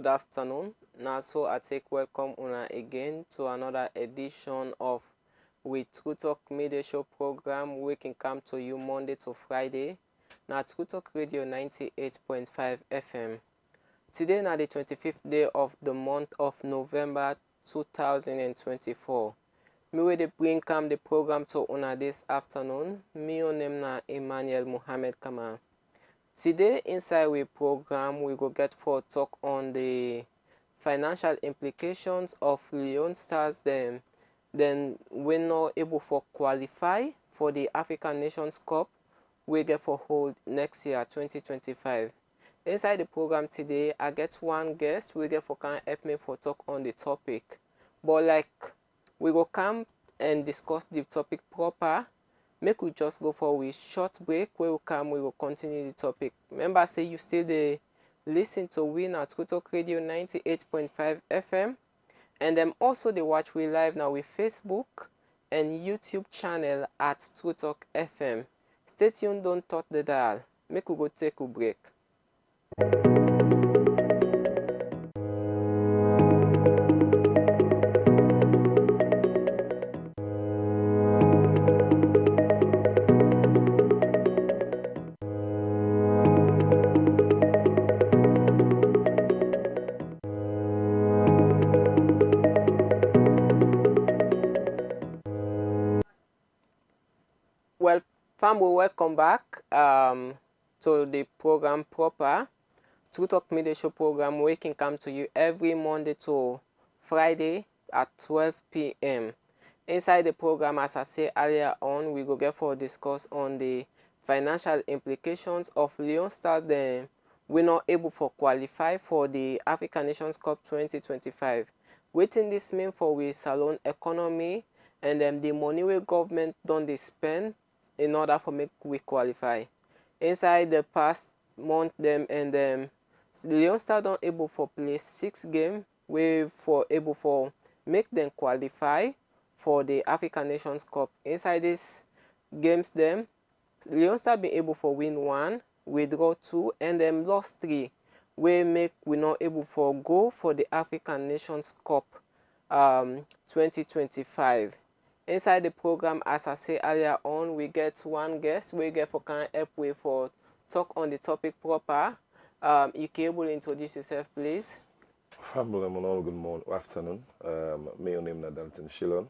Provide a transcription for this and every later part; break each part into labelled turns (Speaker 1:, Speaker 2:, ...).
Speaker 1: Good afternoon. Now, so I take welcome una again to another edition of We True Talk Media Show program. We can come to you Monday to Friday. Now, True Talk Radio 98.5 FM. Today, now the 25th day of the month of November 2024. Me will bring come the program to una this afternoon. Me on name na Emmanuel Mohamed Kamal. Today inside we program we go get for talk on the financial implications of Leon Stars then we're not able for qualify for the African Nations Cup we get for hold next year 2025. Inside the program today I get one guest we get for can help me for talk on the topic. But like we go come and discuss the topic proper. Make we just go for a short break. Where we come, we will continue the topic. Remember, say you still dey listen to we at True Talk Radio 98.5 FM, and then also they watch we live now with Facebook and YouTube channel at True Talk FM. Stay tuned, don't touch the dial. Make we go take a break. Well, family, welcome back to the program proper. True Talk Media Show program we can come to you every Monday to Friday at 12 p.m. Inside the program, as I said earlier on, we go get for discuss on the financial implications of Leon Stars. Then we're not able for qualify for the African Nations Cup 2025. Waiting this mean for we salon economy and then the money we government don't they spend in order for make we qualify. Inside the past month them and them Leon Stars don't able for play 6 games we for able for make them qualify for the African Nations Cup. Inside these games them Leon Stars been able for win 1, we draw 2 and then lost 3. We make we not able for go for the African Nations Cup 2025. Inside the program, as I said earlier on, we get one guest. We get for can help with for talk on the topic proper. You can able to introduce yourself, please.
Speaker 2: Family, good morning, afternoon. My name is Dalton Shillon.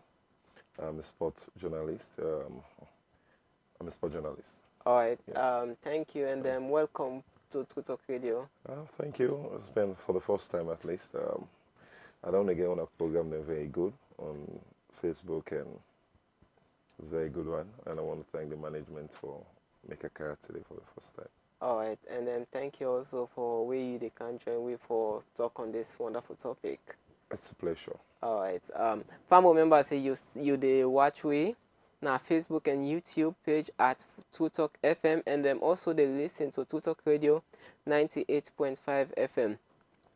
Speaker 2: I'm a sports journalist.
Speaker 1: All right. Thank you, and welcome to True Talk Radio.
Speaker 2: Thank you. It's been for the first time at least. I don't get on a program that's very good on Facebook, and it's a very good one. And I want to thank the management for making a car today for the first time.
Speaker 1: All right, and then thank you also for where you can join with for talk on this wonderful topic.
Speaker 2: It's a pleasure.
Speaker 1: All right. Family members say you they watch we now Facebook and YouTube page at True Talk FM, and then also they listen to True Talk Radio 98.5 FM.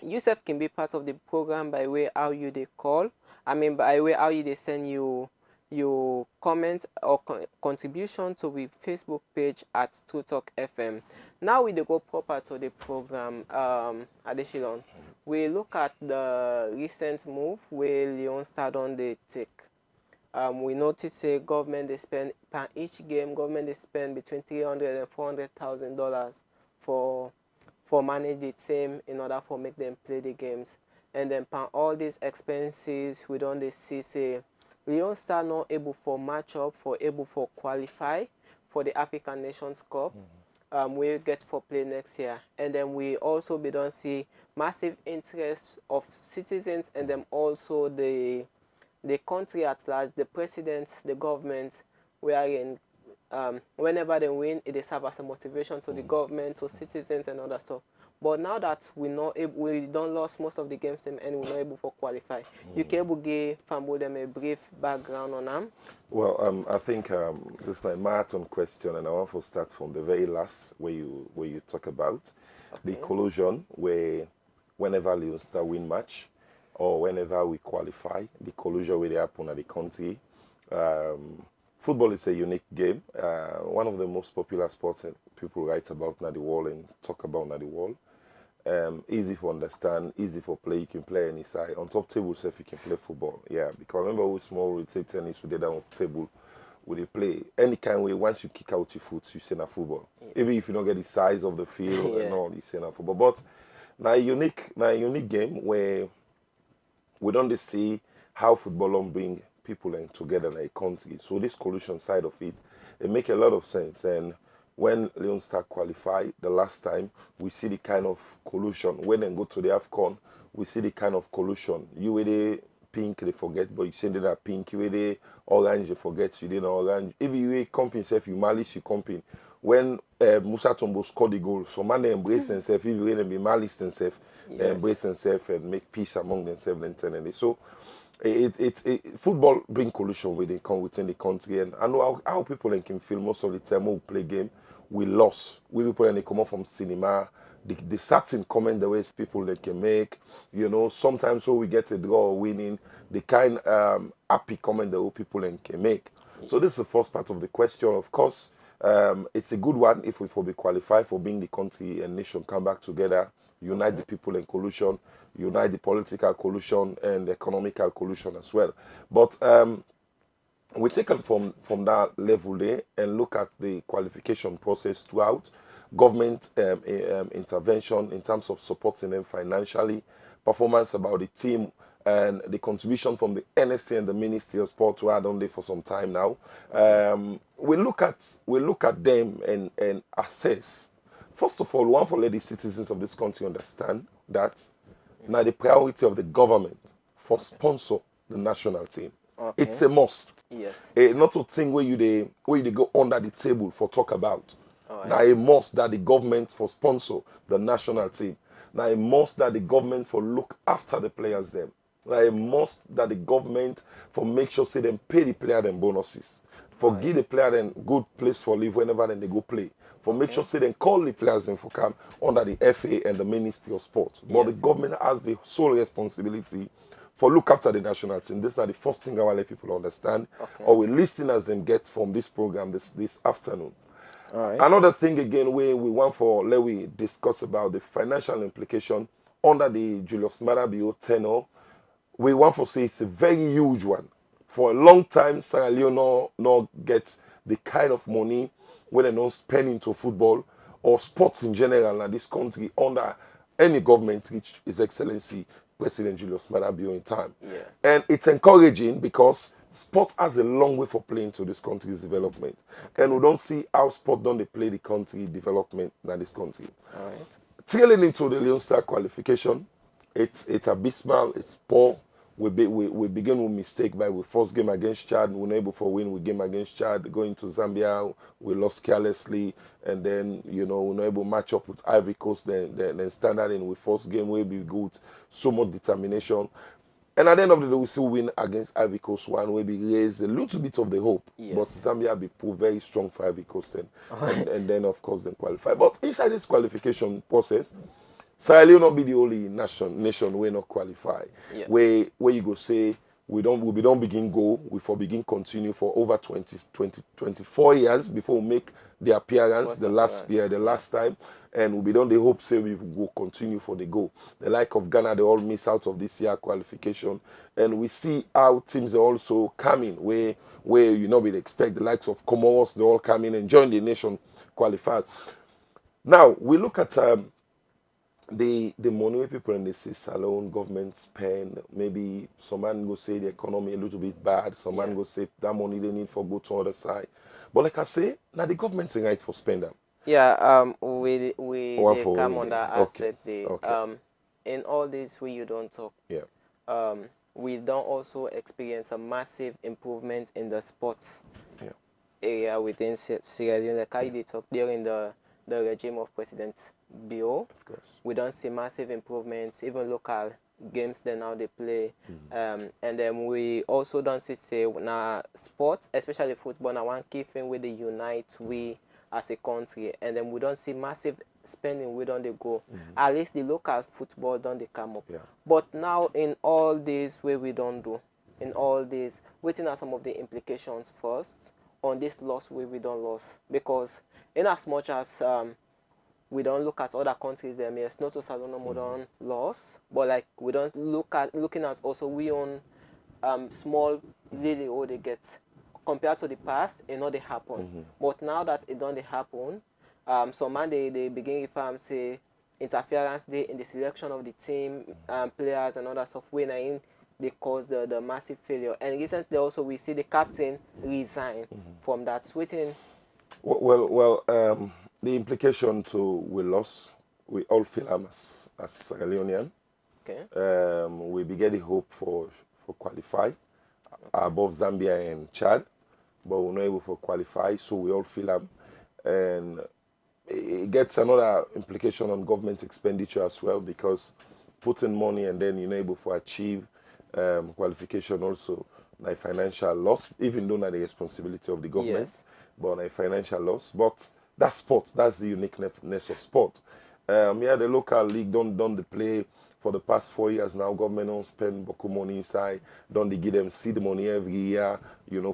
Speaker 1: Yourself can be part of the program by way how you they call. By way how you they send you comment or contribution to the Facebook page at True Talk FM. Now we go proper to the program. Addition, we look at the recent move where Leon Stars on the take. We notice a government they spend per each game. Government they spend between $300,000 and $400,000 for manage the team in order for make them play the games. And then per all these expenses, we don't they see say Leon Stars not able for match up for able for qualify for the African Nations Cup. We get for play next year, and then we also be don't see massive interest of citizens and then also the country at large, the president, the government, wherein whenever they win, it is serve as a motivation to the government, to citizens and other stuff. But now that we don't lost most of the games and we're not able to qualify, you can able give Fambo them a brief background on them.
Speaker 2: Well, I think this is a marathon question, and I want to start from the very last where you talk about the collusion where whenever Leon Stars win match or whenever we qualify, the collusion will happen at the country. Football is a unique game. One of the most popular sports that people write about in the world and talk about in the world. easy for understand, easy for play. You can play any side. On top table itself, you can play football. Yeah, because remember we small, we take tennis, we did that on table, we dey play any kind way. Once you kick out your foot, you say na football. Even if you don't get the size of the field and
Speaker 1: Yeah.
Speaker 2: all, you say na football. But now a unique game where we don't dey see how football don't bring people in together in a country. So this collusion side of it, it make a lot of sense. And when Leon Star qualified the last time, we see the kind of collusion. When they go to the AFCON, we see the kind of collusion. You with the pink, they forget, but you send it that pink. You with the orange, they forget, you didn't orange. If you with comping self, you malice, you comping. When Musa Tombo scored the goal, some man they embrace themselves. If you really be malice themselves, they embrace themselves and make peace among themselves and tenderly. So football bring collusion within the country, and I know how people can feel most of the time when we play game, we lost. We people and they come up from cinema, the certain comment the ways people they can make, sometimes when we get a draw or winning, the kind happy comment the way people can make. So this is the first part of the question. Of course, it's a good one if we for be qualified for being the country and nation come back together, unite the people in collusion, unite the political collusion and the economical collusion as well. But we take it from that level there and look at the qualification process throughout, government intervention in terms of supporting them financially, performance about the team, and the contribution from the NSC and the Ministry of Sport to add on there for some time now. We look at them and assess. First of all, we want to let the citizens of this country understand that now the priority of the government for sponsor the national team.
Speaker 1: Okay.
Speaker 2: It's a must.
Speaker 1: Yes.
Speaker 2: Not a thing where you they go under the table for talk about.
Speaker 1: Alright.
Speaker 2: Now a must that the government for sponsor the national team. Now a must that the government for look after the players them. Now a must that the government for make sure say them pay the player them bonuses. For give the player them good place for live whenever then they go play. For make sure say them call the players them for come under the FA and the Ministry of Sport. But the government has the sole responsibility for look after the national team. This is not the first thing I want to let people understand.
Speaker 1: Okay.
Speaker 2: Or we listen as them get from this program this afternoon.
Speaker 1: All right.
Speaker 2: Another thing again where we want for let we discuss about the financial implication under the Julius Maada Bio tenure. We want to say it's a very huge one. For a long time, Sierra Leone no gets the kind of money when they don't spend into football or sports in general in this country under any government which His Excellency President Julius Maada Bio in time.
Speaker 1: Yeah.
Speaker 2: And it's encouraging because sport has a long way for playing to this country's development. And we don't see how sport don't they play the country development in this country.
Speaker 1: All right.
Speaker 2: Trailing into the Leon Star qualification, it's abysmal, it's poor. We begin with mistake by we first game against Chad, we were not able to win. We game against Chad, going to Zambia, we lost carelessly, and then we're not able to match up with Ivory Coast. Then standard in we first game we be good, so much determination. And at the end of the day, we still win against Ivory Coast one, where we raise a little bit of the hope.
Speaker 1: Yes.
Speaker 2: But Zambia be proved very strong for Ivory Coast and then of course then qualify. But inside this qualification process, Sierra Leone not be the only nation where not qualify.
Speaker 1: Yeah.
Speaker 2: Where you go say we don't begin go, we for begin continue for over 24 years before we make the appearance
Speaker 1: First
Speaker 2: the last
Speaker 1: appearance.
Speaker 2: year, the last time. And we don't they hope say we will continue for the goal. The like of Ghana, they all miss out of this year qualification. And we see how teams are also coming where we expect the likes of Comoros, they all come in and join the nation qualified. Now we look at the money where people in the salon government spend. Maybe some man go say the economy a little bit bad, some man go say that money they need for go to other side. But like I say, now the government's right for spend them.
Speaker 1: Yeah, we they
Speaker 2: for
Speaker 1: come
Speaker 2: we
Speaker 1: on
Speaker 2: dey.
Speaker 1: that
Speaker 2: Okay.
Speaker 1: aspect. They
Speaker 2: Okay.
Speaker 1: in all this we you don't talk.
Speaker 2: Yeah.
Speaker 1: We don't also experience a massive improvement in the sports
Speaker 2: Yeah.
Speaker 1: area within Sierra Leone. Like I did talk during the regime of President Bio.
Speaker 2: Of course.
Speaker 1: We don't see massive improvements, even local games they now they play. And then we also don't see say now sports, especially football, now one key thing with the unite we as a country, and then we don't see massive spending we don't they go. At least the local football don't they come up.
Speaker 2: Yeah.
Speaker 1: But now in all this way we don't do, in all this, waiting are some of the implications first on this loss way we don't lose, because in as much as we don't look at other countries them. Yes, not just alone modern laws, but like we don't looking at also we own small really all they get compared to the past, it not they happen. But now that it don't they happen, some man they begin if say interference they in the selection of the team, players and other stuff when in they cause the massive failure. And recently also we see the captain resign from that. Waiting.
Speaker 2: The implication to we lost, we all feel as Sierra Leonean.
Speaker 1: Okay.
Speaker 2: We began the hope for qualify above Zambia and Chad, but we're not able to qualify, so we all feel and it gets another implication on government expenditure as well, because putting money and then you're not able to achieve qualification also like financial loss, even though not the responsibility of the government,
Speaker 1: Yes.
Speaker 2: but a financial loss. But that's sport. That's the uniqueness of sport. The local league don't the play for the past 4 years now. Government don't spend beaucoup money inside. Don't they give them seed money every year,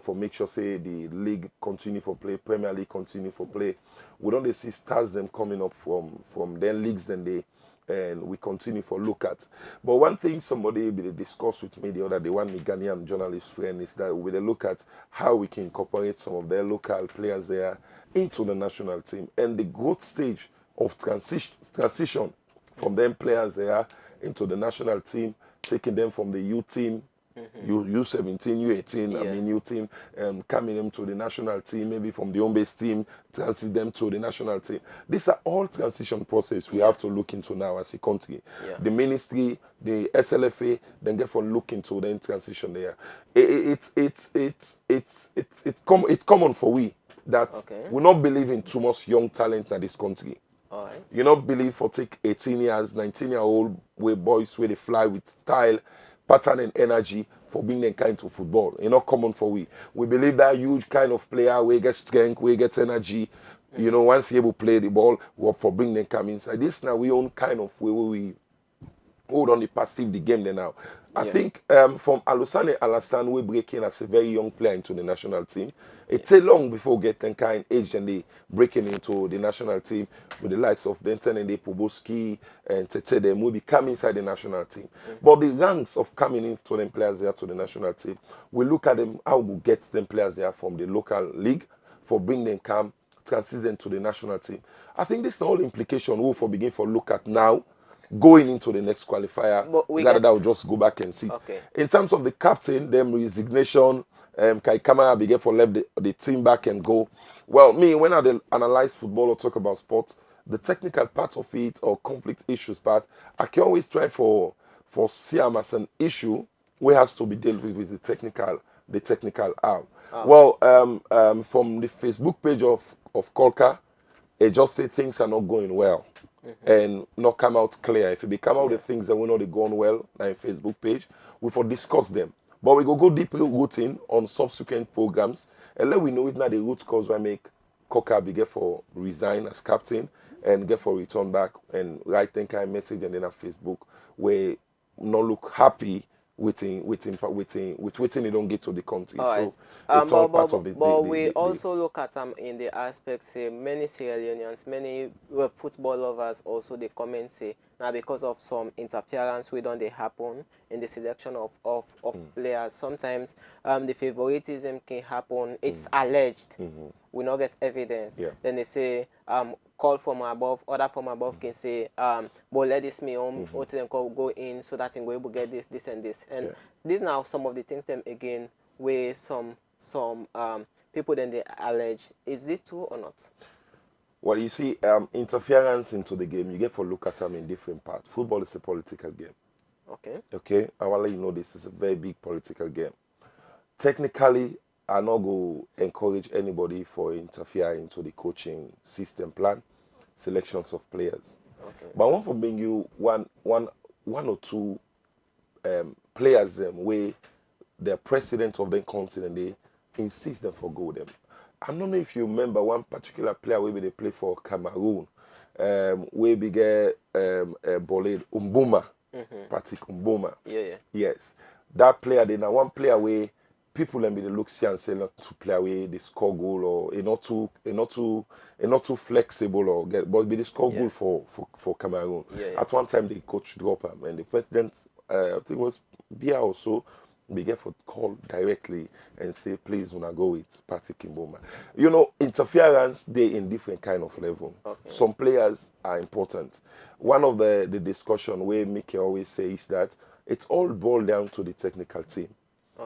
Speaker 2: for make sure say the league continue for play, Premier League continue for play. We don't they see stars them coming up from their leagues then they and we continue for look at. But one thing somebody discussed with me the other day, one Ghanaian journalist friend, is that we look at how we can incorporate some of their local players there into the national team, and the growth stage of transition from them players there into the national team, taking them from the U team, U17, U18,
Speaker 1: Yeah.
Speaker 2: U team, coming them to the national team, maybe from the home base team, transit them to the national team. These are all transition process we have to look into now as a country.
Speaker 1: Yeah.
Speaker 2: The ministry, the SLFA, then get for look into the transition there. It's common for we that
Speaker 1: Okay.
Speaker 2: we not believe in too much young talent in this country.
Speaker 1: All right.
Speaker 2: You not believe for take 18 years, 19-year-old where boys where they fly with style, pattern and energy for being them kind of football. It's not common for we. We believe that huge kind of player where get strength, where get energy. Once he able to play the ball, for bring them come inside. This now we own kind of way where we hold on the passive the game there now. I think from Alusane Alassane, we break in as a very young player into the national team. It take long before getting kind age and they breaking into the national team with the likes of Denton and Poboski and Tete. Them will be come inside the national team. But the ranks of coming into them players there to the national team, we look at them how we get them players there from the local league for bring them come transition to the national team. I think this is all implication we for begin for look at now. Going into the next qualifier, rather that will just go back and sit.
Speaker 1: Okay.
Speaker 2: In terms of the captain, them resignation, Kai Kamara began for left the team back and go. Well, me, when I analyze football or talk about sports, the technical part of it or conflict issues part, I can always try for see them as an issue where has to be dealt with the technical arm. Well, from the Facebook page of Kolka, it just say things are not going well. And not come out clear. If it become out the things that we know they going well on Facebook page, we for discuss them. But we go deep rooting on subsequent programs and let we know if not the root cause why make Koka be get for resign as captain and get for return back and write them kind of message and then on Facebook where not look happy with waiting they don't get to the country.
Speaker 1: All right.
Speaker 2: So it's all part of the
Speaker 1: But we also look at in the aspects say many Sierra Leoneans, many football lovers also they comment say now because of some interference we don't they happen in the selection of players. Sometimes the favoritism can happen. It's alleged. We not get evidence.
Speaker 2: Yeah.
Speaker 1: Then they say call from above, order from above can say but let this me home or to them go in so that they will able to get this and this. And these now some of the things them again where some people then they allege. Is this true or not?
Speaker 2: Well, you see, interference into the game, you get for look at them in different parts. Football is a political game.
Speaker 1: Okay.
Speaker 2: Okay, I will let you know this is a very big political game. Technically, I not go encourage anybody for interfere into the coaching system plan, selections of players.
Speaker 1: Okay.
Speaker 2: But I want to bring you one or two players where the president of the country and they insist them for go them. I don't know if you remember one particular player where they play for Cameroon, where we get Bolade Mboma, Patrick Mboma.
Speaker 1: Yeah.
Speaker 2: Yes, that player. Then one player where people let me look see and say not to play away the score goal or not too flexible or get but be the score goal for Cameroon. At one time the coach drop him and the president I think it was Bia also began for call directly and say please when I go with Patrick Kimboma. You know, interference they in different kind of level. Some players are important. One of the discussion where Mickey always says that it's all boiled down to the technical team.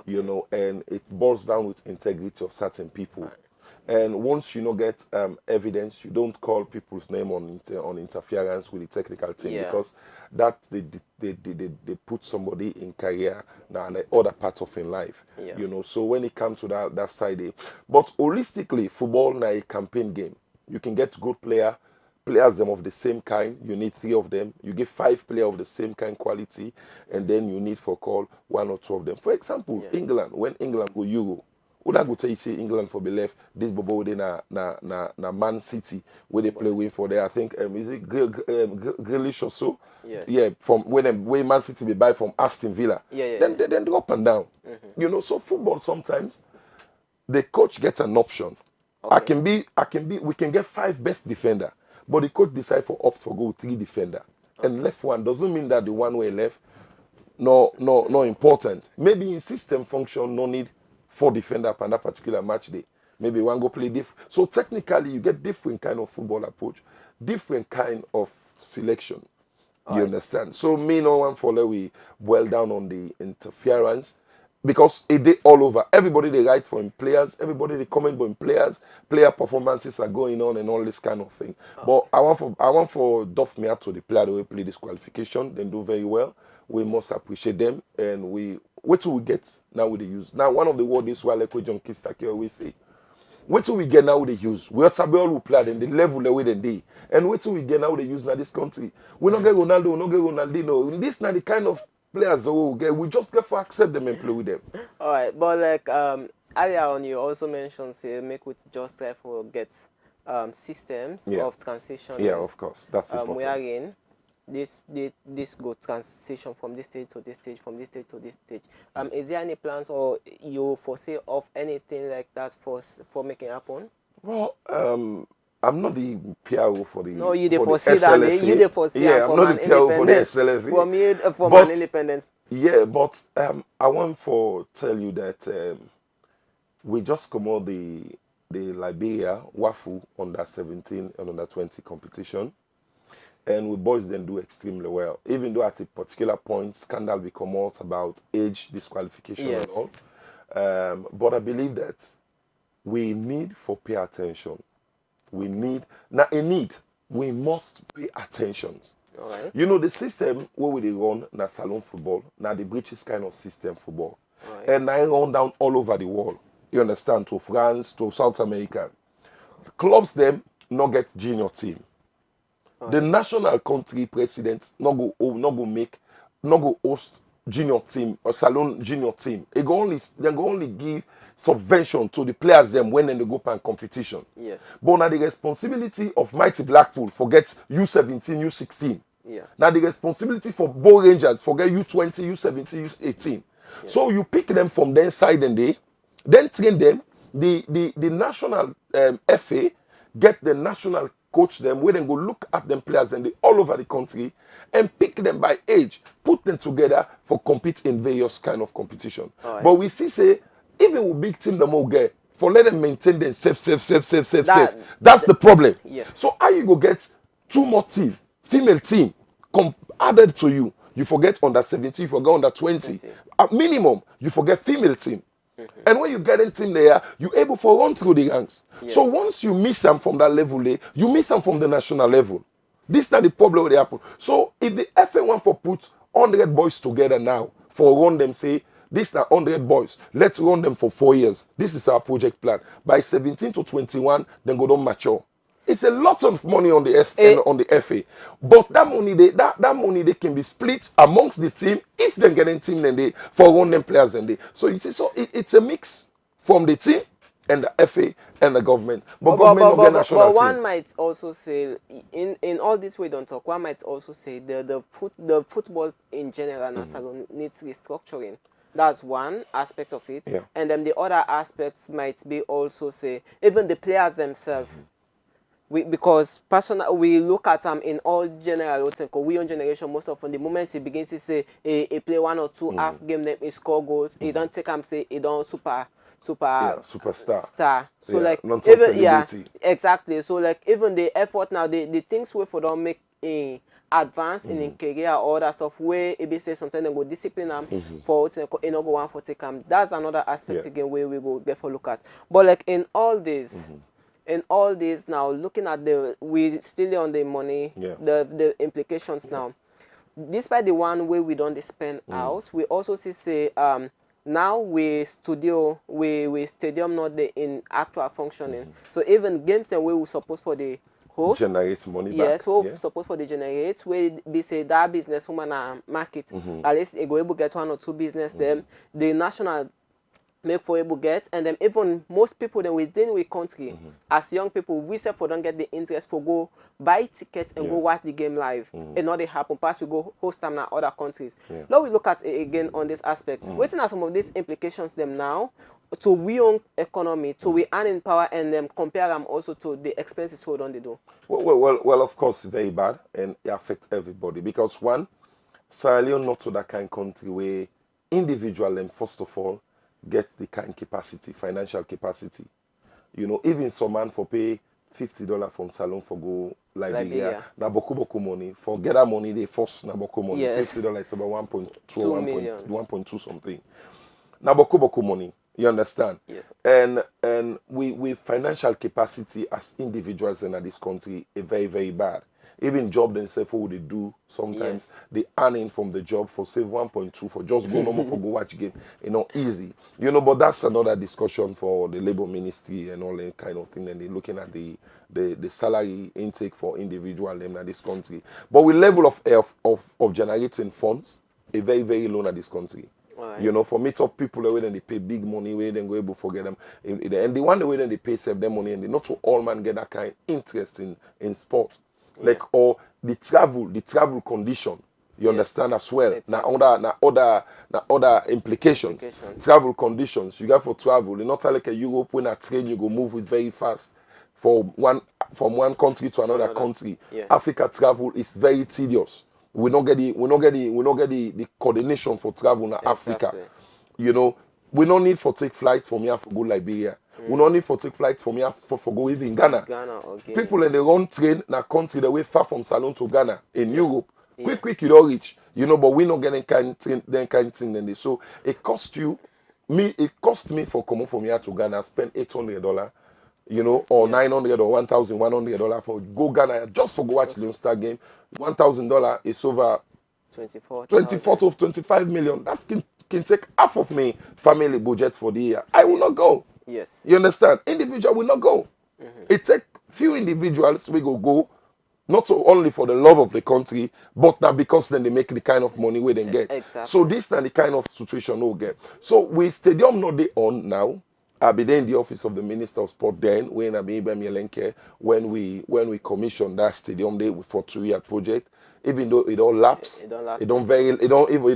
Speaker 2: You know, and it boils down with integrity of certain people. And once you get evidence, you don't call people's name on interference with the technical team because that they put somebody in career now and the other parts of in life. You know, so when it comes to that side, but holistically, football now a campaign game. You can get good players them of the same kind, you need 3 of them. You get 5 players of the same kind quality, and then you need for call 1 or 2 of them. For example, England, when England go Euro, would I go tell you say England for be left, this bobo they na Man City where they play with for there. I think is it Grealish or so? Yeah, from when Man City be buy from Aston Villa. Then they up and down. You know, so football sometimes the coach gets an option. We can get 5 best defender. But the coach decide for opt for go with 3 defender. And left one doesn't mean that the one way left no important. Maybe in system function no need 4 defender on that particular match day. Maybe one go play different. So technically you get different kind of football approach, different kind of selection. You understand? So me no one follow we boil down on the interference. Because it they all over. Everybody they write for him players, everybody they comment for him players, player performances are going on and all this kind of thing. But I want for Duff Mia to the player that will play this qualification, then do very well. We must appreciate them and what do we get now with the use? Now one of the words is why like John Kistaki always say. What do we get now with the use? We also be all who play and the level the way they. And what do we get now with the use now this country? We not get Ronaldo, we not get Ronaldinho. This not the kind of players we just get to accept them and play with them.
Speaker 1: All right, but like earlier on, you also mentioned say make we just try for get systems of transition.
Speaker 2: Yeah, of course, that's important.
Speaker 1: We are in this go transition from this stage to this stage, from this stage to this stage. Is there any plans or you foresee of anything like that for making happen?
Speaker 2: Well, I'm not the PRO for the.
Speaker 1: No, you the foresee that. You the foresee.
Speaker 2: Yeah, I'm not the PRO for the SLFA.
Speaker 1: From an independent.
Speaker 2: Yeah, but I want to tell you that we just come out the Liberia WAFU under 17 and under 20 competition, and we boys then do extremely well. Even though at a particular point scandal will come out about age disqualification and all, but I believe that we need for pay attention. We must pay attention.
Speaker 1: All right.
Speaker 2: You know, the system where we run na salon football, na the British kind of system football.
Speaker 1: Right.
Speaker 2: And I run down all over the world. You understand? To France, to South America. Clubs them not get junior team. Right. The national country president not go host junior team or salon junior team. They go only give subvention to the players them when they go pan competition.
Speaker 1: Yes.
Speaker 2: But now the responsibility of Mighty Blackpool forget U17, U16.
Speaker 1: Yeah.
Speaker 2: Now the responsibility for Bow Rangers forget U20, U17, U18. Yeah. So you pick them from their side and then train them. The national FA get the national coach them where they go look at them players and they all over the country and pick them by age, put them together for compete in various kind of competition. Right. But we see even with big team them all get for let them maintain them safe. That's the problem.
Speaker 1: Yes.
Speaker 2: So how you go get 2 more team, female team, added to you? You forget under 17, you forget under 20. At minimum, you forget female team. Mm-hmm. And when you get in team there, you're able to run through the ranks. Yes. So once you miss them from that level, you miss them from the national level. This is not the problem with the happen. So if the FA want to put 100 boys together now for run them, say, these are 100 boys. Let's run them for 4 years. This is our project plan. By 17 to 21, then go down mature. It's a lot of money on the on the FA, but that money they can be split amongst the team if they get in team then they for run them players and they. So you see, so it's a mix from the team and the FA and the government. But
Speaker 1: one might also say in all this we don't talk. One might also say the football in general needs restructuring. That's one aspect of it.
Speaker 2: Yeah.
Speaker 1: And then the other aspects might be also, say, even the players themselves. Because we look at in all general, we own generation most often the moment he begins to say he play 1 or 2 half game, then he score goals, he don't take say he don't super
Speaker 2: superstar
Speaker 1: star. So like
Speaker 2: even
Speaker 1: exactly. So like even the effort now, the things we for don't make in advance in career or that stuff where it be say sometimes they go discipline them for you know go one for take that's another aspect again where we go therefore look at. But like in all this. In all this now, looking at we still on the money, the implications now. Despite the one way we don't spend out, we also see say now we stadium not the in actual functioning. So even games that we supposed for the host
Speaker 2: generate money back.
Speaker 1: Yes, so supposed for the generate where be say that business woman market. At least they go able to get 1 or 2 business them. The national make for able get, and then even most people then within we country as young people we say for don't get the interest for go buy tickets and go watch the game live. And not they happen past we go host them in other countries. Now we look at it again on this aspect. Waiting at some of these implications them now to we own economy, to we earning power, and then compare them also to the expenses we don't they do.
Speaker 2: Well, of course, very bad, and it affects everybody because one, Sierra Leone not to that kind of country where individual and first of all get the kind capacity, financial capacity. You know, even some man for pay $50 from salon for go Liberia. Na boku money. For get that money, they force na boku money. $50 is about 1.2 something. Na boku money. You understand?
Speaker 1: Yes.
Speaker 2: And we financial capacity as individuals in this country is very, very bad. Even job themselves, what they do sometimes they earning from the job for save 1.2 for just go normal for go watch game. You know, easy. You know, but that's another discussion for the labor ministry and all that kind of thing. And they're looking at the salary intake for individual in this country. But with level of generating funds, a very, very low in this country. Right. You know, for meet up people where then they pay big money, where then go able to forget them. And the one way then they pay save them money, and they not to all man get that kind of interest in sport. Like or the travel condition, you understand as well. Exactly. Now other implications. Travel conditions. You got for travel. It's not like a Europe when a train you go move with very fast from one country to another country. Africa travel is very tedious. We don't get the coordination for travel in Africa. You know, we don't need for take flight from here for go Liberia. We don't need for take flight from here for go even Ghana. People in the wrong train in a country that way far from Salon to Ghana in Europe. Quick you don't reach. You know, but we not getting kind of thing then. So it cost me for coming from here to Ghana, spend $800, you know, or $900 or $1,100 for go Ghana just for go watch the Star game. $1,000 is over 24 to 25 million. That can take half of me family budget for the year. I will not go.
Speaker 1: Yes.
Speaker 2: You understand? Individual will not go. It take few individuals we go, not so only for the love of the country, but now because then they make the kind of money where they get.
Speaker 1: Exactly.
Speaker 2: So this is the kind of situation we'll get. So we stadium not they on now. I'll be there in the office of the Minister of Sport then when I be when we commissioned that stadium there for 2-year project. Even though it all laps, it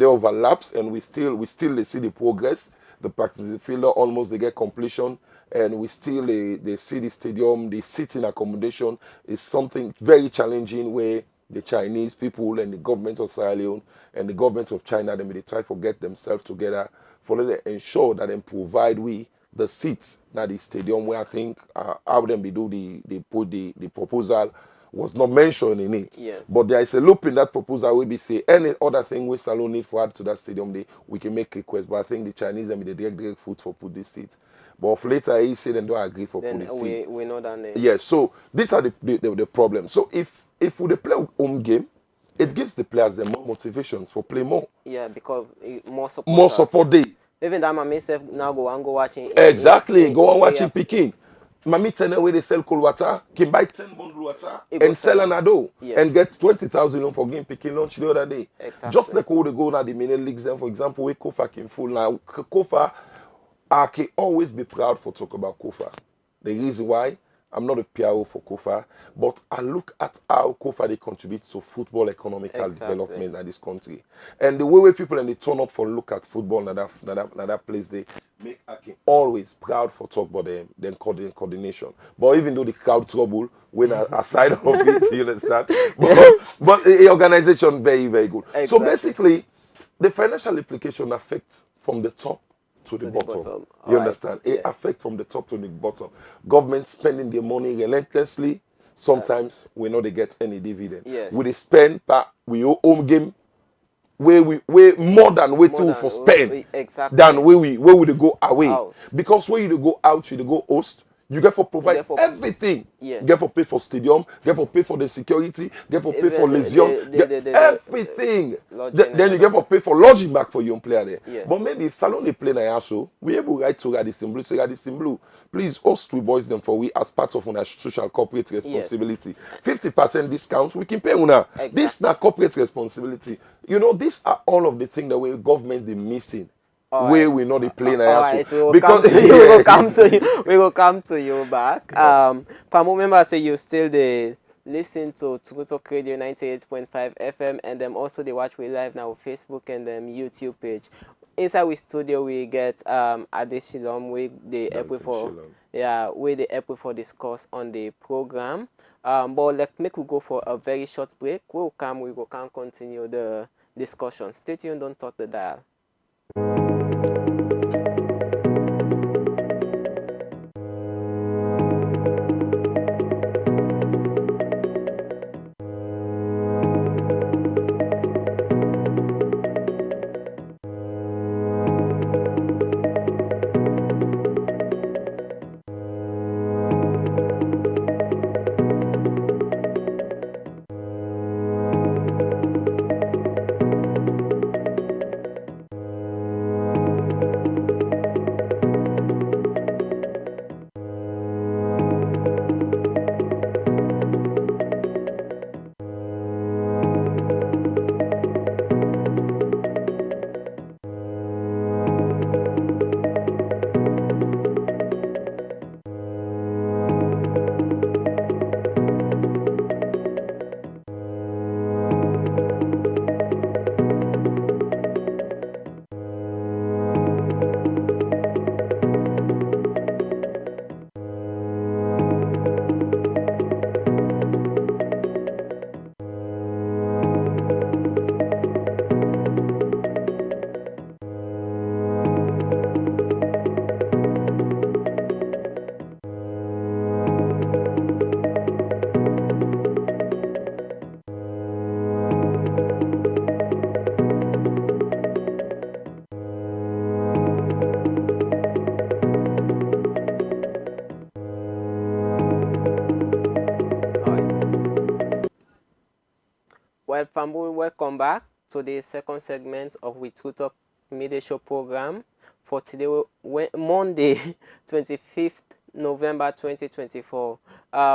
Speaker 2: overlaps, and we still see the progress. The practice fielder almost they get completion, and we still they see the stadium, the sitting accommodation is something very challenging where the Chinese people and the government of Sierra Leone and the government of China they try to get themselves together for them to ensure that they provide the seats now the stadium where I think how them do the proposal was not mentioned in it.
Speaker 1: Yes.
Speaker 2: But there is a loop in that proposal where we say any other thing we Salon need for add to that stadium we can make requests. But I think the Chinese and the direct foot for put this seat. But later he said they don't agree for put this seat.
Speaker 1: We know that.
Speaker 2: Yes, so these are the problems. So if we play home game, it gives the players more motivations for play more.
Speaker 1: Yeah, because more
Speaker 2: support day.
Speaker 1: Even that my myself now go watching.
Speaker 2: Exactly, go and watching Peking. Mami tell where they sell cold water, can buy 10 bundle water and sell an ado and get 20,000 for game Peking lunch the other day.
Speaker 1: Exactly.
Speaker 2: Just like how they go now the mini leagues then, for example, where Kofa came full now. Kofa, I can always be proud for talk about Kofa. The reason why I'm not a PRO for KOFA, but I look at how KOFA they contribute to football economical
Speaker 1: Exactly.
Speaker 2: development in this country. And the way people and they turn up for look at football in that place, they make Akin always proud for talk about them, then coordination. But even though the crowd trouble, when aside of it, you understand? But the organization very, very good. So
Speaker 1: Exactly.
Speaker 2: basically, the financial implication affects from the top to the bottom.
Speaker 1: bottom.
Speaker 2: You
Speaker 1: Alright.
Speaker 2: understand?
Speaker 1: Yeah.
Speaker 2: It affects from the top to the bottom. Government spending their money relentlessly. Sometimes we know they get any dividend.
Speaker 1: Yes.
Speaker 2: We they spend, but we owe home game where we more than waiting
Speaker 1: More
Speaker 2: for
Speaker 1: than
Speaker 2: spend
Speaker 1: exactly.
Speaker 2: than where we they go away.
Speaker 1: Out.
Speaker 2: Because when you go out, you dey go host. You get for provide
Speaker 1: get for-
Speaker 2: everything.
Speaker 1: Yes.
Speaker 2: You get for pay for stadium, get for pay for the security, get for pay
Speaker 1: Even
Speaker 2: for
Speaker 1: the-
Speaker 2: lesion,
Speaker 1: the-
Speaker 2: get
Speaker 1: the- the-
Speaker 2: everything.
Speaker 1: lodging
Speaker 2: Then
Speaker 1: and
Speaker 2: you get for pay for lodging back for young player there.
Speaker 1: Yes.
Speaker 2: But maybe if Salon they play na so, we able write to Radisson Blue, say Radisson Blue, please host we boys them for we as part of our social corporate responsibility. 50% discount, we can pay una.
Speaker 1: Exactly.
Speaker 2: This na corporate responsibility. You know, these are all of the things that we government they missing. Where we know the play na
Speaker 1: Alright, we will
Speaker 2: because
Speaker 1: come to you. We will come to you. We will come to you back. Pamo member say you still the listen to True Talk Radio 98.5 FM, and then also they watch we live now on Facebook and YouTube page. Inside we studio we get Adeshilom we the help for we the help for discuss on the program. But like make we go for a very short break. We will come continue the discussion. Stay tuned, don't touch the dial. Well, Pambu, welcome back to the second segment of We True Talk Media Show program for today, Monday, 25th November 2024.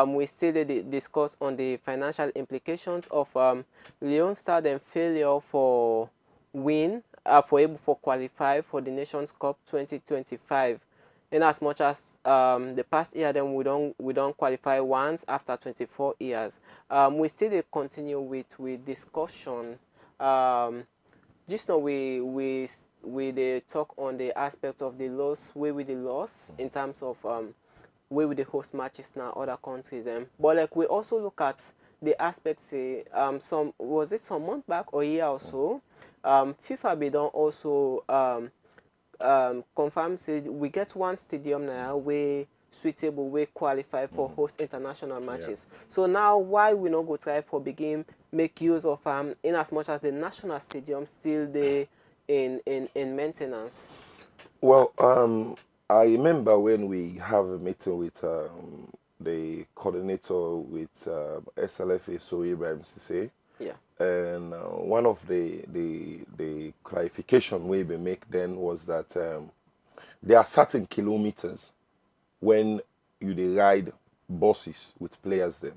Speaker 1: We still discuss on the financial implications of Leon Star and failure for able for qualify for the Nations Cup 2025. In as much as the past year, then we don't qualify once after 24 years. We still continue with discussion. Just now we talk on the aspect of the loss, where with the loss in terms of where with the host matches now other countries. But like we also look at the aspect, say some month back or year or so, FIFA be done also confirm say we get one stadium now where suitable way qualify for host international matches. So now why we not go try for begin make use of in as much as the national stadium still there in maintenance?
Speaker 2: Well, I remember when we have a meeting with the coordinator with SLFA, so Ibrahim Sise.
Speaker 1: Yeah.
Speaker 2: And one of the clarification we make then was that there are certain kilometers when you ride buses with players then.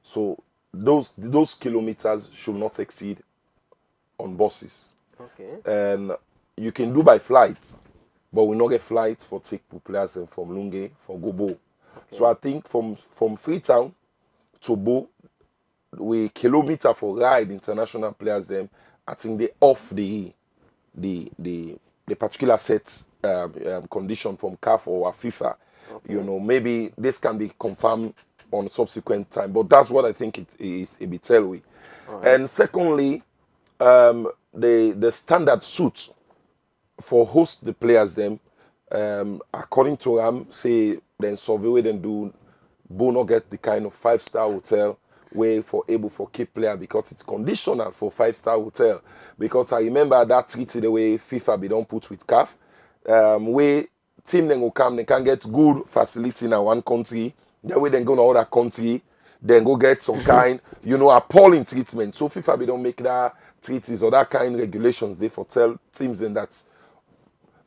Speaker 2: So those kilometers should not exceed on buses.
Speaker 1: Okay.
Speaker 2: And you can do by flight, but we not get flight for take players from Lunge, for Gobo.
Speaker 1: Okay.
Speaker 2: So I think from Freetown to Bo, we kilometer for ride international players them. I think they off the particular set condition from CAF or FIFA.
Speaker 1: Okay.
Speaker 2: You know, maybe this can be confirmed on subsequent time, but that's what I think it is a bit with.
Speaker 1: All right.
Speaker 2: And secondly, the standard suit for host the players them, according to them, say then survey we then do, Bono get the kind of 5-star hotel way for able for keep player because it's conditional for 5-star hotel. Because I remember that treaty the way FIFA be don't put with CAF, where team then will come, they can get good facility in one country, then we then go to other country, then go get some kind, appalling treatment. So FIFA be don't make that treaties or that kind of regulations they for tell teams then that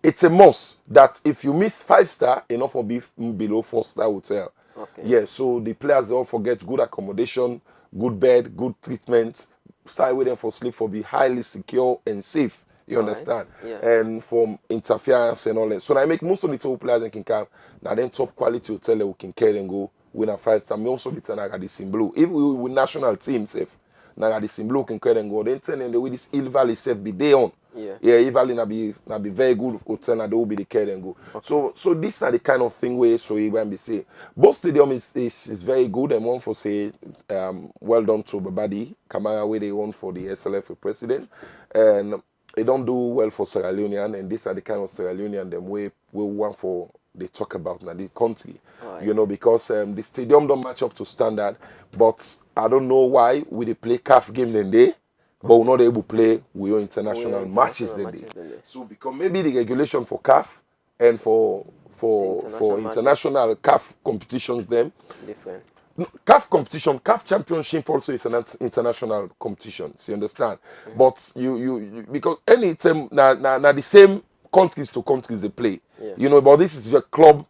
Speaker 2: it's a must that if you miss 5-star, enough will be below 4-star hotel.
Speaker 1: Okay.
Speaker 2: Yeah, so the players all forget good accommodation, good bed, good treatment, start with them for sleep for be highly secure and safe. You understand?
Speaker 1: Yeah.
Speaker 2: And from interference and all that. So I make most of the top players that can come. Now then top quality hotel we can carry and go win a 5-star. Most of the time I got this in blue. If we with national team safe, now I got this in blue can carry and go. Then tell them the way this Hill Valley safe be day on.
Speaker 1: Yeah.
Speaker 2: Yeah, Hill Valley na be very good hotel and they will be the carry and go. Okay. So these are the kind of thing where so you can be say. Both stadium is very good and one for say well done to Babadi Kamara where they won for the SLF president. And they don't do well for Sierra Leonean, and these are the kind of Sierra Leonean them we want for they talk about now the country, right. Because the stadium don't match up to standard. But I don't know why we they play CAF game then day, but we're not able to play with your international matches then day. So because maybe the regulation for CAF and for international CAF competitions them
Speaker 1: different.
Speaker 2: CAF competition, CAF championship also is an international competition. So you understand? Mm-hmm. But you because any time now the same countries to countries they play. Yeah. But this is a club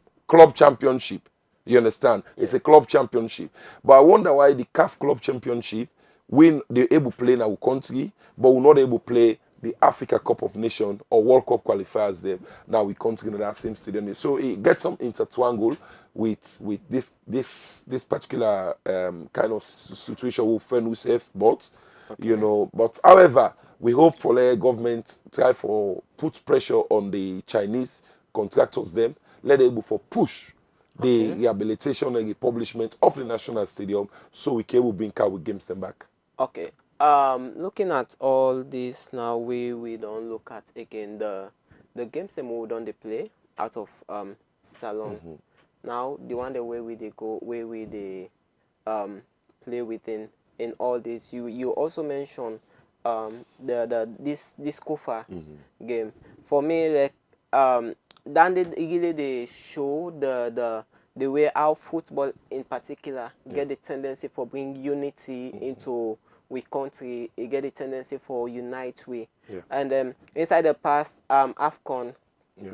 Speaker 2: championship. You understand? Yeah. It's a club championship. But I wonder why the CAF club championship they're able to play in our country, but we're not able to play the Africa Cup of Nations or World Cup qualifiers there. Now we continue in that same stadium. So it gets some intertwangle with this particular kind of situation with FENUSF, but okay. But however, we hope for the government try for put pressure on the Chinese contractors them, let them able for push the rehabilitation and republishment of the national stadium so we can bring our games them back.
Speaker 1: Okay. Looking at all this now, we don't look at again the games that we don't play out of salon. Mm-hmm. Now the one the way we they go, where we they play within in all this. You also mentioned this Kofa game. For me, like then they show the way how football in particular get the tendency for bring unity into we country, it get a tendency for unite we. Yeah. And inside the past AFCON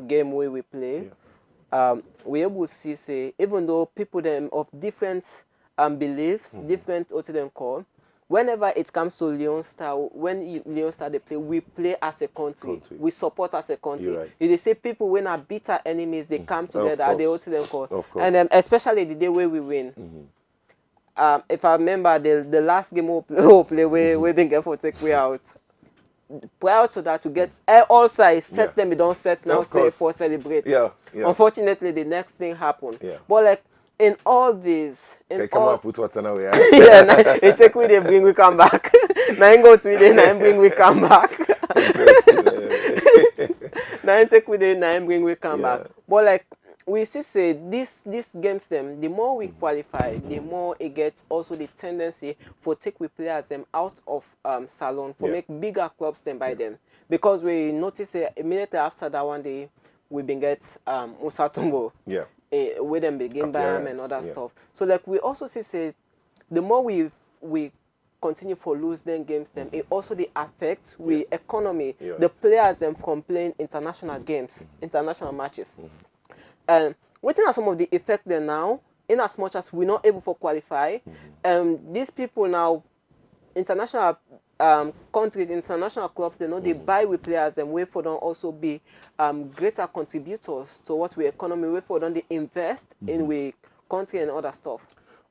Speaker 1: game where we play, we able to see say even though people them of different beliefs, different what them call, whenever it comes to Leon Star, when Leon Star they play, we play as a country. We support as a country. Right. If they say people when are bitter enemies, they come together, they what them call. And especially the day where we win. If I remember the last game we play we been get for take way out. Prior to that, to get all sides set them, we don't set now say for celebrate. Yeah. Unfortunately, the next thing happened. Yeah. But like in all this,
Speaker 2: put what now we are.
Speaker 1: It take we they bring we come back. Now go to it, now bring we come back. Now take we they now bring we come back. But like we see say this games them, the more we qualify, the more it gets also the tendency for take we players them out of salon for make bigger clubs than by them. Because we notice immediately after that one day we been get Musa Tombo. Yeah. With them begin bam and other stuff. So like we also see say the more we continue for lose them games them, it also the affect we economy. The players them from playing international games, international matches. And what are some of the effects there now? In as much as we're not able to qualify, these people now, international countries, international clubs, they know they buy with players, them way for them also be greater contributors towards the economy, way for them they invest in we country and other stuff?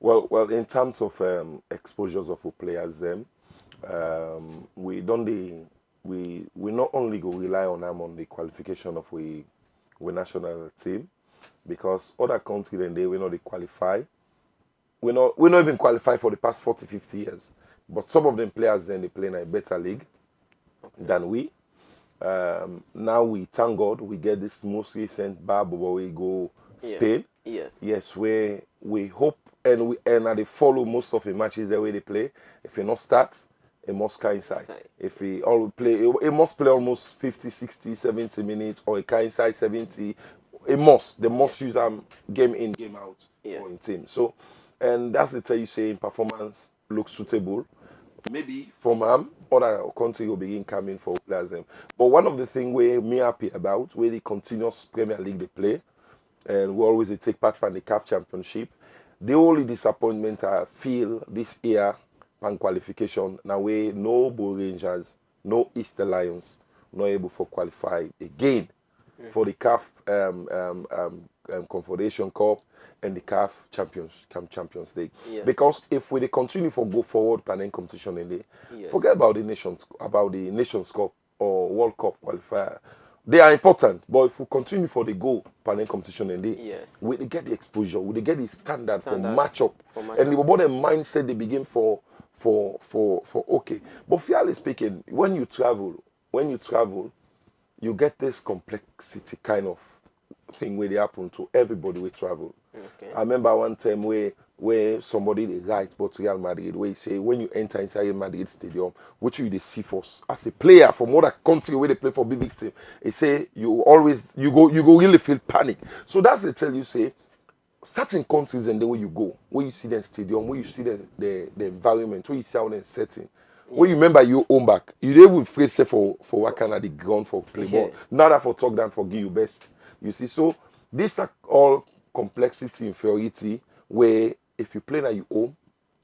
Speaker 2: Well, in terms of exposures of our players, we don't we not only go rely on them on the qualification of we national team, because other countries then we know they qualify. We not even qualify for the past 40, 50 years. But some of them players then they play in a better league than we. Now we thank God we get this most recent bar where we go Spain. Yes, where we hope and they follow most of the matches the way they play. If he not start, it must come inside. If he all play, it must play almost 50, 60, 70 minutes, or it can inside 70. It must. They must use game in, game out for the team. So, and that's the tell you saying performance looks suitable. Maybe from other country will begin coming for players. But one of the things we me happy about, where the continuous Premier League they play, and we always take part in the CAF Championship. The only disappointment I feel this year on qualification, now we no Bull Rangers, no Easter Lions, not able to qualify again for the CAF Confederation Cup and the CAF Champions League. Because if we continue for go forward panel competition in there, forget about the Nations Cup or World Cup qualifier. They are important, but if we continue for the goal panel competition in there, we get the exposure, we get the standard for matchup, and the mindset they begin for okay. But fairly speaking, when you travel, you get this complexity kind of thing where they happen to everybody we travel. I remember one time where somebody they write about Real Madrid, where he say when you enter inside Real Madrid stadium, which you they see first as a player from other country where they play for big team, he say you go really feel panic. So that's the tell you say certain countries and the way you go, where you see the stadium, where you see the environment, where you see how they're setting. When you remember your own back, you don't even afraid say for what kind of the ground for play ball. Not that for talk down for give you best. You see, so these are all complexity, inferiority, where if you play at your home,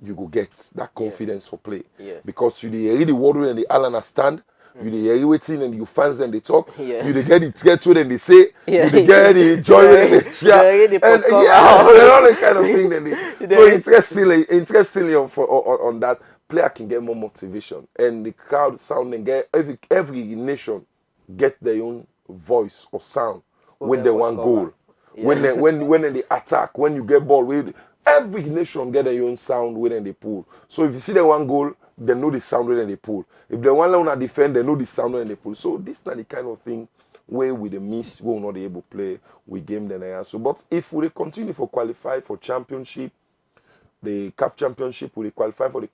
Speaker 2: you go get that confidence for play. Because you the word when the Alana stand, you the waiting and you fans and they talk, you the get it get with and they say, you the get the joy and they share, and all that kind of thing. Then so interestingly on that, player can get more motivation, and the crowd sound and get every nation get their own voice or sound when they want goal. When they attack, when you get ball with every nation get their own sound when they pull. So if you see the one goal, they know the sound when they pull. If they want to defend, they know the sound when they pull. So this is not the kind of thing where we the miss, we will not be able to play with game then I answer. But if we continue for qualify for championship, the CAF Championship, we qualify for the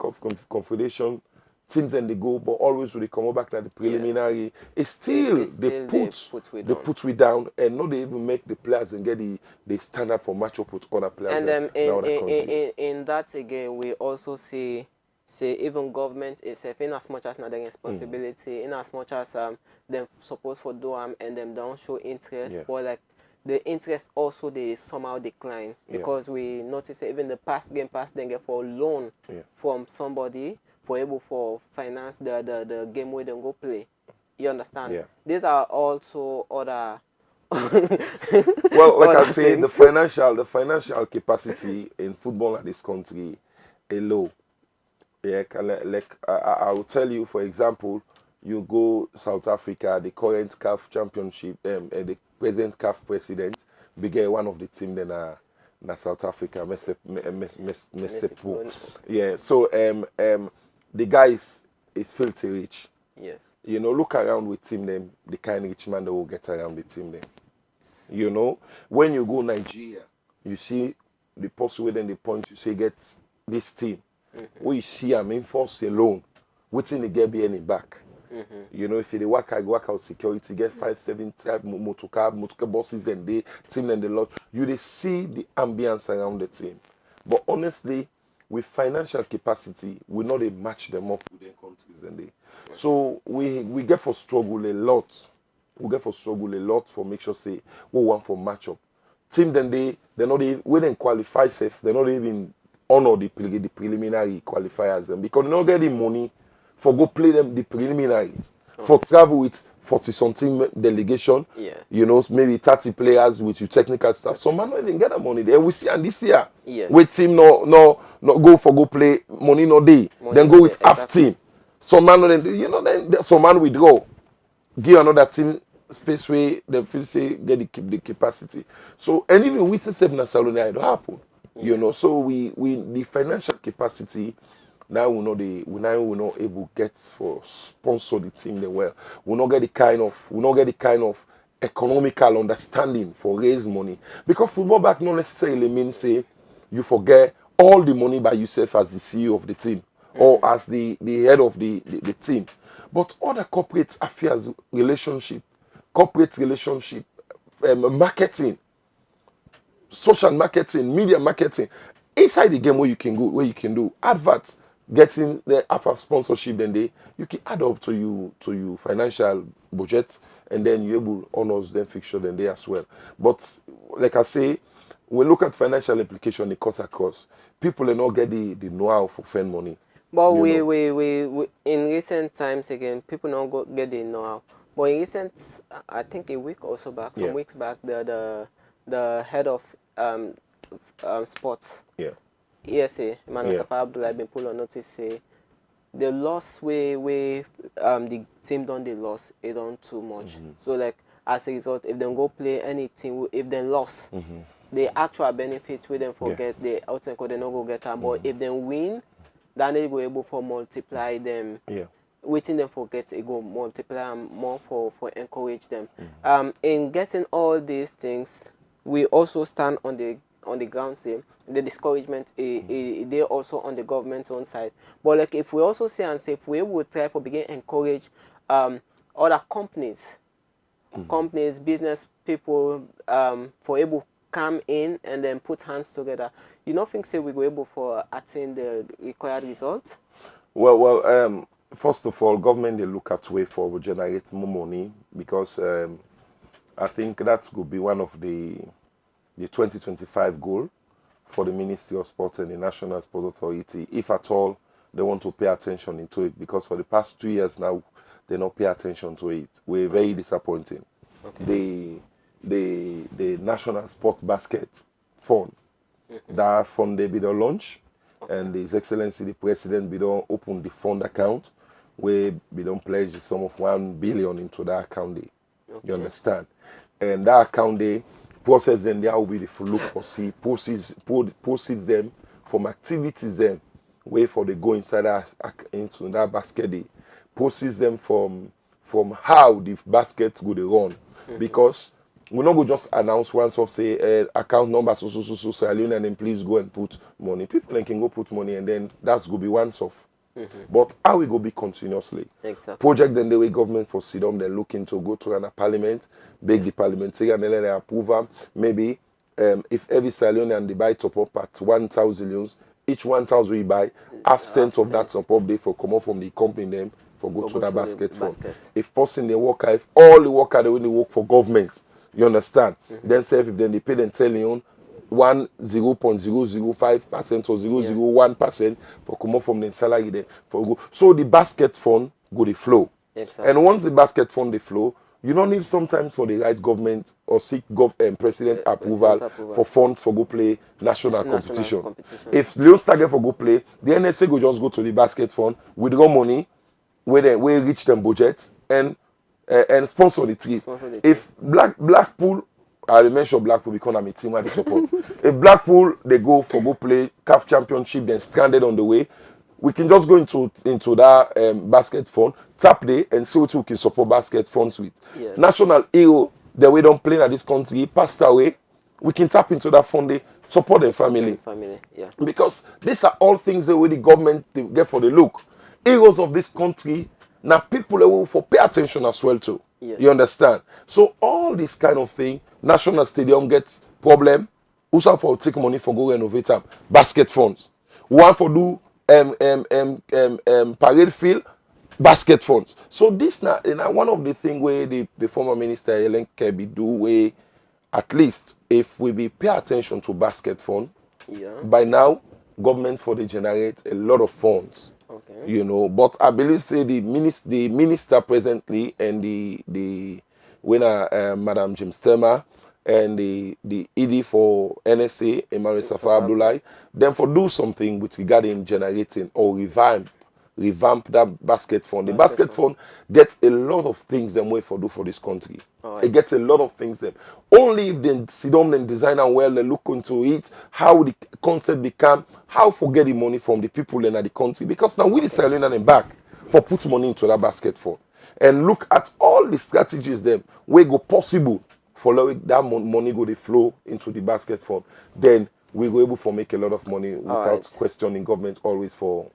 Speaker 2: Confederation, teams and they go, but always when they come back to the preliminary, it's still they put we down and not they even make the players and get the standard for match up with other players.
Speaker 1: And in that again, we also say even government itself, in as much as not their responsibility, in as much as them supposed for do and them don't show interest, but like the interest also they somehow decline because we notice even the past game then get for loan from somebody for able for finance the game where they go play. You understand? These are also other
Speaker 2: well, like I say, the financial capacity in football in this country is low. Like I will tell you, for example, you go South Africa, the current CAF Championship, the present CAF president, began one of the team then na South Africa, Mesepo. Yeah, so the guy is filthy rich. You know, look around with team them, the kind of rich man that will get around the team them. You know, when you go Nigeria, you see the post within the point you say get this team. Where you see I'm in force alone, waiting to get any back. You know, if you work out security, get 5-7 type motor car bosses, then they team and the lot. You they see the ambience around the team. But honestly, with financial capacity, we not they match them up with their countries and they. So we get for struggle a lot. We get for struggle a lot for make sure say we want for match up. Team then they're not even when they qualify safe, they're not even honor the preliminary qualifiers them because they don't get the money for go play them the preliminaries. For travel with 40-something delegation.
Speaker 1: Yeah.
Speaker 2: You know, maybe 30 players with your technical staff. Some man didn't get the money there. We see and this year.
Speaker 1: Yes.
Speaker 2: With team no go play, money no day. Then go with half team. Some man then some man withdraw. Give another team space where they feel say get the capacity. So and even we say seven Salona it happen. Yeah. You know, so we the financial capacity now we not able get for sponsor the team they well. We not get the kind of economical understanding for raise money. Because football back not necessarily means say you forget all the money by yourself as the CEO of the team or as the head of the team. But other corporate affairs, corporate relationship, marketing, social marketing, media marketing, inside the game where you can do adverts, getting the alpha sponsorship, then you can add up to you financial budget, and then you able honors then fixture then they as well. But like I say, we look at financial implication, it cuts across. People are not get the know-how for spend money.
Speaker 1: But we in recent times again, people don't get the know-how. But in recent, I think a week or so back, some weeks back, the head of sports, ESA, Emmanuel Safar Abdullah, been put on notice say the loss the team done the loss, it done too much. So like as a result, if they go play any team, if they lost, the actual benefit with them forget the outside code they not go get them. But if they win, then they go able for multiply them. Waiting them forget it go multiply more for encourage them. In getting all these things, we also stand on the ground say the discouragement they also on the government's own side. But like if we also say and say if we would try for begin encourage other companies, business people for able come in and then put hands together, you don't think say we go able for attain the required results?
Speaker 2: Well, first of all, government they look at way for generate more money because I think that could be one of the 2025 goal for the Ministry of Sport and the National Sports Authority, if at all they want to pay attention into it, because for the past 2 years now they not pay attention to it. We're very disappointing. The National Sport Basket Fund, that fund they be the launch, and His Excellency the President be don't open the fund account where we don't pledge the sum of 1 billion into that account day. You understand? And that account day process then there will be the look for see proceeds them from activities then where for they go inside into that basket day. Proceeds them from how the basket go they run. Because we're not going to just announce once of say account number so Salune, and then please go and put money. People then can go put money and then that's going to be once off. But how we go be continuously?
Speaker 1: Exactly.
Speaker 2: Project then the way government for sit-down, they're looking to go to a parliament, beg the parliamentarian and then they approve them. Maybe if every Salune and they buy top up at 1,000 each 1,000 we buy, half cent of that top up they for come out from the company them for go to that basket fund. If person they work, if all the worker they only work for government, you understand? Then say if then they pay them 10 million, 0.005% or 0.001% for come up from the salary there for go. So the basket fund go the flow.
Speaker 1: Exactly.
Speaker 2: And once the basket fund the flow, you don't need sometimes for the right government or seek president approval for funds for go play national competition. If Leon Starget for go play, the NSA go just go to the basket fund, withdraw money, where they reach them budget and sponsor the team. If Blackpool, I mentioned Blackpool because I'm a team where they support. If Blackpool they go play CAF Championship, then stranded on the way, we can just go into that basket fund, tap there and see what we can support basket funds with.
Speaker 1: Yes.
Speaker 2: National hero, the way don't play in this country, passed away. We can tap into that fund, they support their family. Because these are all things that the government they get for the look. Heroes of this country, now people will for pay attention as well too.
Speaker 1: Yes.
Speaker 2: You understand? So all this kind of thing, National Stadium gets problem. Also for take money for go renovate them. Basket funds. One for do parade field, basket funds. So this now one of the things where the former minister Helen Kirby do where at least if we be pay attention to basket fund, by now government for they generate a lot of funds. You know, but I believe say the minister presently and the winner, Madam Jim Stemmer, and the ED for NSA, Emmanuel Safa Abdullahi, then for do something with regarding generating or revamp that basket fund. The basket fund gets a lot of things them way for do for this country.
Speaker 1: Right.
Speaker 2: It gets a lot of things them. Only if they sit down and design and well they look into it, how the concept become, how forget the money from the people in the country. Because now we selling them back for put money into that basket fund. And look at all the strategies them where go possible for that money go they flow into the basket fund. Then we go able to make a lot of money without questioning government always for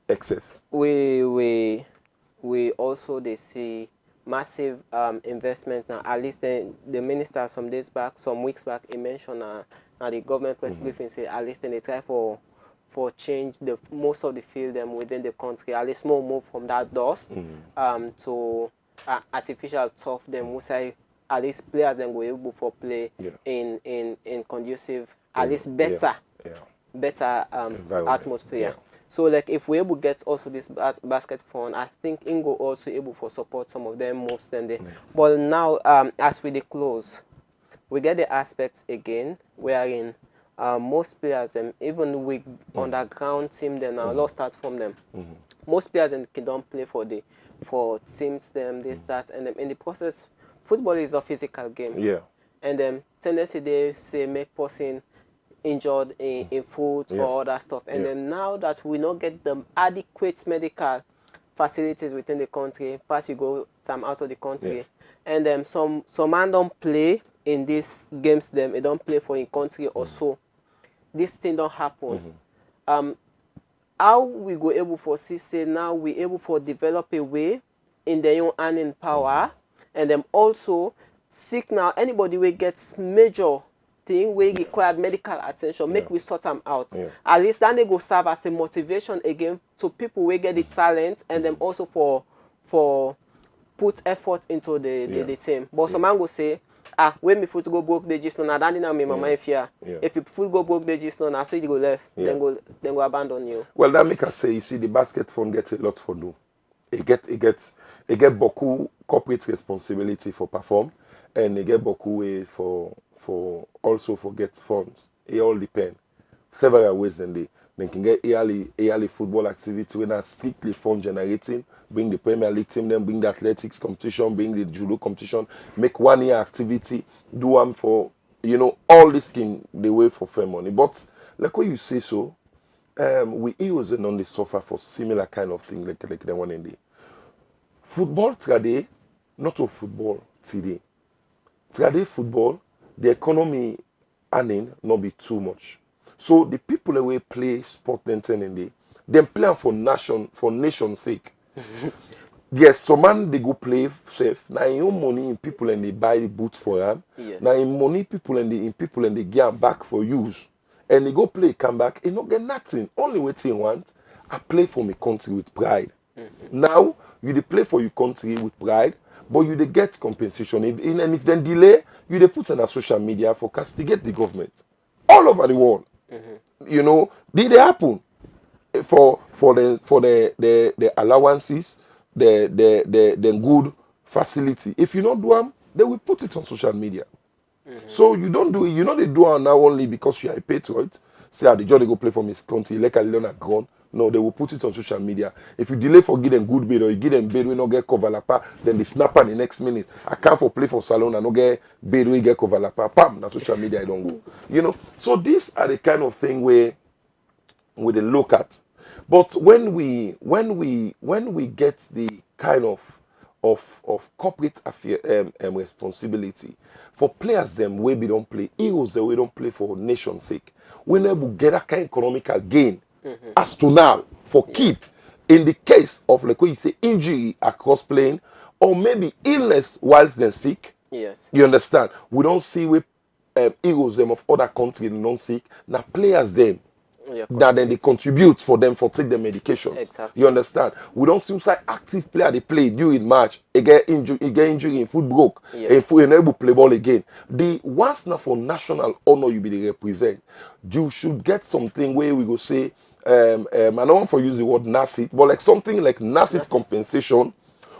Speaker 2: excess.
Speaker 1: We also they see massive investment now. At least the minister some weeks back, he mentioned now the government press briefing say at least they try for change the most of the field within the country. At least more move from that dust to artificial turf. Them we say at least players then go able for play in conducive, at least better atmosphere. Yeah. So like if we able get also this basket fund, I think Ingo also able for support some of them moves than they. But now as we close, we get the aspects again wherein most players them even with underground team then lost start from them. Most players then can don't play for teams them they start and in the process football is a physical game.
Speaker 2: Yeah.
Speaker 1: And tendency they say make person injured in foot or other stuff. And then now that we not get the adequate medical facilities within the country, first you go time out of the country. And then some man don't play in these games them, they don't play for in country or so. This thing don't happen. How we go able for say now we able for develop a way in their own earning power and then also seek now anybody will get major thing we required medical attention, make we sort them out. At least then they go serve as a motivation again to people we get the talent and then also for put effort into the team. But some man go say, when me foot go broke the gist now that didn't my mind fear. If you foot go broke the gist now so you go left, then go abandon you.
Speaker 2: Well that make us say you see the basket fund gets a lot for do. It get beaucoup corporate responsibility for perform and they get beaucoup way for also for get funds. It all depends. Several ways they can get yearly football activity when that's strictly fund generating, bring the Premier League team, then bring the athletics competition, bring the judo competition, make 1 year activity, do them for all this can the way for fair money. But like what you say so, we heroes and on the suffer for similar kind of thing like the one in the football today, not of football today. Today football, the economy earning not be too much. So the people that we play sport then them play for nation's sake. Yes, some man they go play safe. Now your money in people and they buy the boots for them. Now in money people and they get back for use. And they go play, come back, and not get nothing. Only what they want, I play for my country with pride. Now you they play for your country with pride, but you they get compensation. And if then delay, you they put on a social media for castigate the government all over the world. Did they happen for the allowances, the good facility? If you don't do them, they will put it on social media. So you don't do it. They do it now only because you are a patriot. Say the job they go play for Miss Country, like a little grown. No, they will put it on social media. If you delay for give them good bid or you give them bid we not get cover lapa, then they snap on the next minute. I can't for play for salon and not get bid we get cover lapa. Pam, na social media I don't go. So these are the kind of thing where they look at. But when we get the kind of corporate affair responsibility for players them where we don't play, heroes that we don't play for nation's sake. We never get that kind of economical gain. As to now, for keep, in the case of like you say injury across playing, or maybe illness whilst they're sick.
Speaker 1: Yes.
Speaker 2: You understand? We don't see with heroes them of other countries non sick. Now players them that then they contribute for them for take the medication.
Speaker 1: Exactly.
Speaker 2: You understand? We don't see like active player they play during match. They get injury in foot broke. And foot able play ball again. The once now for national honor you be the represent, you should get something where we go say I don't want to use the word NACIT, but like something like NACIT compensation,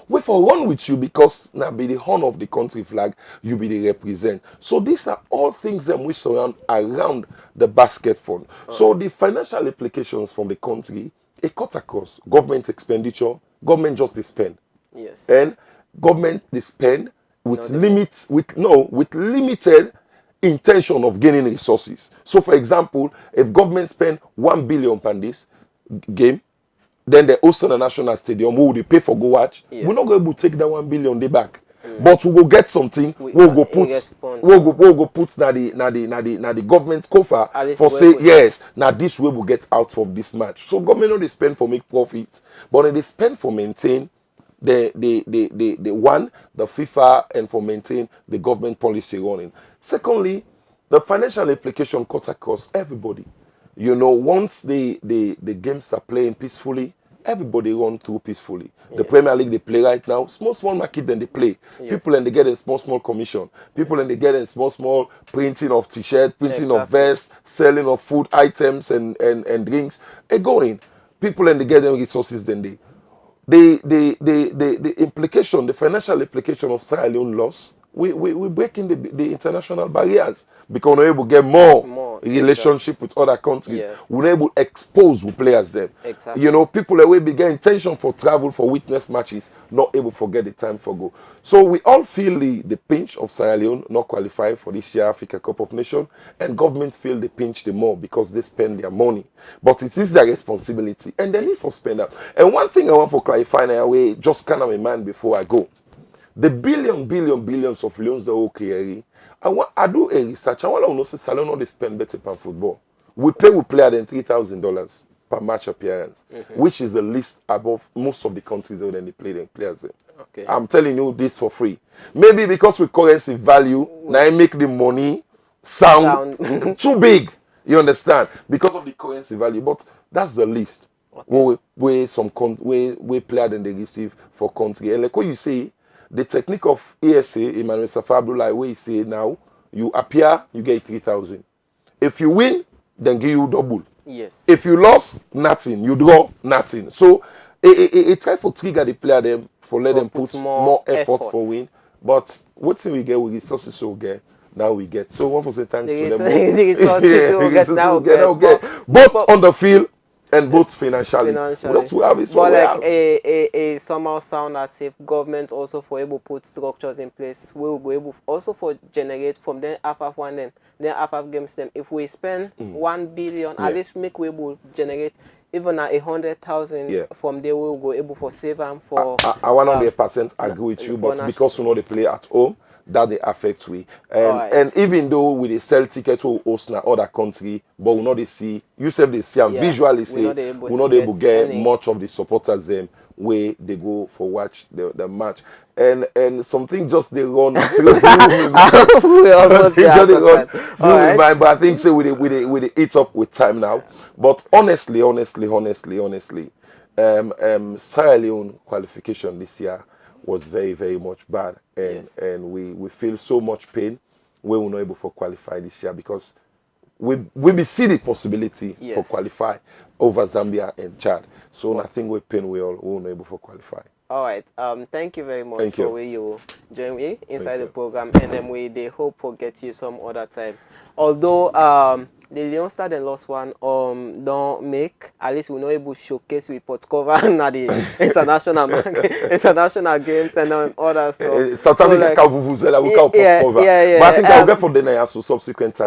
Speaker 2: we for run with you because now be the horn of the country flag, you be the represent. So these are all things that we surround around the basket fund. So the financial implications from the country, it cut across government expenditure, government just they spend.
Speaker 1: Yes.
Speaker 2: And government they spend with with limited intention of gaining resources. So for example, if government spend 1 billion on this game, then they host on a national stadium, who will they pay for go watch?
Speaker 1: Yes.
Speaker 2: We're not going to take that 1 billion day back. But we will get something, we'll go put na the government cover for say yes, now this way will get out from this match. So government they spend for make profit, but they spend for maintain the FIFA and for maintain the government policy running. Secondly, the financial implication cuts across everybody. You know, once the games are playing peacefully, everybody run through peacefully. Yeah. The Premier League they play right now, small market then they play. Yes. People and they get a small commission. People and they get a small printing of t-shirt, printing of vests, selling of food items and drinks. Going. People and they get them resources then the implication, the financial implication of Sierra Leone loss, we breaking the international barriers because we're able to get more relationship with other countries. Yes. We're able to expose who players them.
Speaker 1: Exactly.
Speaker 2: You know, people that will be getting intention for travel for witness matches, not able to get the time for go. So we all feel the pinch of Sierra Leone not qualify for this year Africa Cup of Nations, and governments feel the pinch the more because they spend their money. But it is their responsibility and they need for spend that. And one thing I want to clarify now, way just kind of in mind before I go. The billions of loans that okay, I do a research. I want to know if Salon they spend better per football. We pay with player than $3,000 per match appearance, which is the least above most of the countries that they play them players.
Speaker 1: Okay.
Speaker 2: I'm telling you this for free. Maybe because with currency value, now I make the money sound too big. You understand? Because of the currency value, but that's the least. Okay. Where some player than they receive for country. And like what you say, the technique of ESA, Emmanuel Safabdu, like where you say now, you appear, you get 3,000. If you win, then give you double.
Speaker 1: Yes.
Speaker 2: If you lost, nothing. You draw, nothing. So it try for trigger the player them for let them put more effort for win. But what thing we get with resources we get, now we get. So one for say thanks to them.
Speaker 1: The resources we get now we get.
Speaker 2: Both on the field and both financially. What we have is what
Speaker 1: but like a somehow sound as if government also for able to put structures in place, we will be able also for generate from then half one then half games them. If we spend 1 billion, at least make we able generate even at 100,000 from there, we will go able for save them for.
Speaker 2: I 100% agree with you, but because we know they play at home, that they affect we. And even though we sell tickets to host in other country, but we know they see, you said they see and visually say, we're not able to get much of the supporters them where they go for watch the match. And something just they run. But I think so with the eat up with time now. But honestly, Sierra Leone qualification this year was very, very much bad, and we feel so much pain we were not able to qualify this year because we see the possibility for qualify over Zambia and Chad. So I think we pain we were not able to qualify.
Speaker 1: All right. Thank you very much for where you join me inside the program, and then they hope to get you some other time. Although the Leon Star and lost one don't make, at least we're not able to showcase report cover na the international games and other stuff.
Speaker 2: Sometimes like, we can put cover. But I think I'll get for the subsequent time.